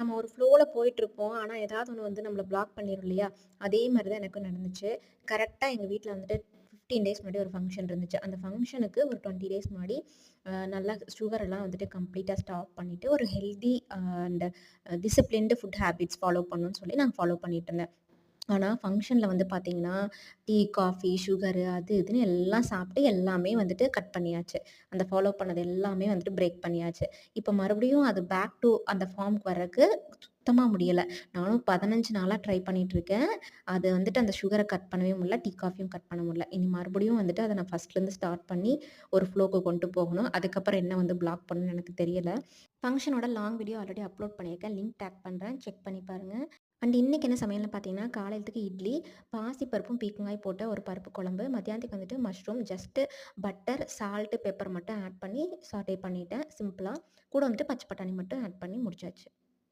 நம்ம ஒரு ஃப்ளோல போயிட்டுருப்போம். ஆனா, ஏதாவது ஒண்ணு வந்து நம்மள பிளாக் பண்ணிரும் இல்லையா? அதே மாரி தான் எனக்கும் நடந்துச்சு. கரெக்ட்டா எங்க வீட்ல வந்துட்டு 15 டேஸ் முன்னாடி ஒரு ஃபங்ஷன் இருந்துச்சு. அந்த ஃபங்ஷனுக்கு ஒரு 20 டேஸ் முன்னாடி நல்லா சுகர் எல்லாம் வந்துட்டு கம்ப்ளீட்டா ஸ்டாப் பண்ணிட்டு, ஒரு healthy and disciplined food habits follow பண்ணணும்னு சொல்லி நான் ஃபாலோ பண்ணிட்டுருந்தேன். ஆனா, ஃபங்ஷன்ல வந்து பார்த்தீங்கன்னா, டீ, காஃபி, சுகரு அது இதுன்னு எல்லாம் சாப்பிட்டு எல்லாமே வந்துட்டு கட் பண்ணியாச்சு. அந்த ஃபாலோ பண்ணது எல்லாமே வந்துட்டு பிரேக் பண்ணியாச்சு. இப்ப மறுபடியும் அது பேக் டூ அந்த ஃபார்ம்க்கு வர்றக்கு சுத்தமா முடியல. நானும் 15 நாளா ட்ரை பண்ணிட்டுருக்கேன். அது வந்துட்டு அந்த சுகர கட் பண்ணவே முடியல. டீ, காஃபியும் கட் பண்ண முடியல. இனி மறுபடியும் வந்துட்டு அத நான் ஃபர்ஸ்ட்லேருந்து ஸ்டார்ட் பண்ணி ஒரு ஃப்ளோக்கு கொண்டு போகணும். அதுக்கப்புறம் என்ன வந்து பிளாக் பண்ணணும்னு எனக்கு தெரியல. ஃபங்ஷனோட லாங் வீடியோ ஆல்ரெடி அப்லோட் பண்ணியிருக்கேன். லிங்க் டேக் பண்றேன். செக் பண்ணி பாருங்க. அண்ட் இன்னைக்கு என்ன சமையல்னு பார்த்தீங்கன்னா, காலைலத்துக்கு இட்லி, பாசிப்பருப்பும் பீர்க்கங்காயும் போட்ட ஒரு பருப்பு குழம்பு. மத்தியானத்துக்கு வந்துட்டு mushroom just butter, salt, pepper மட்டும் ஆட் பண்ணி சாட்டே பண்ணிட்டேன் சிம்பிளா. கூட வந்துட்டு பச்சை பட்டாணி மட்டும் ஆட் பண்ணி முடிச்சாச்சு.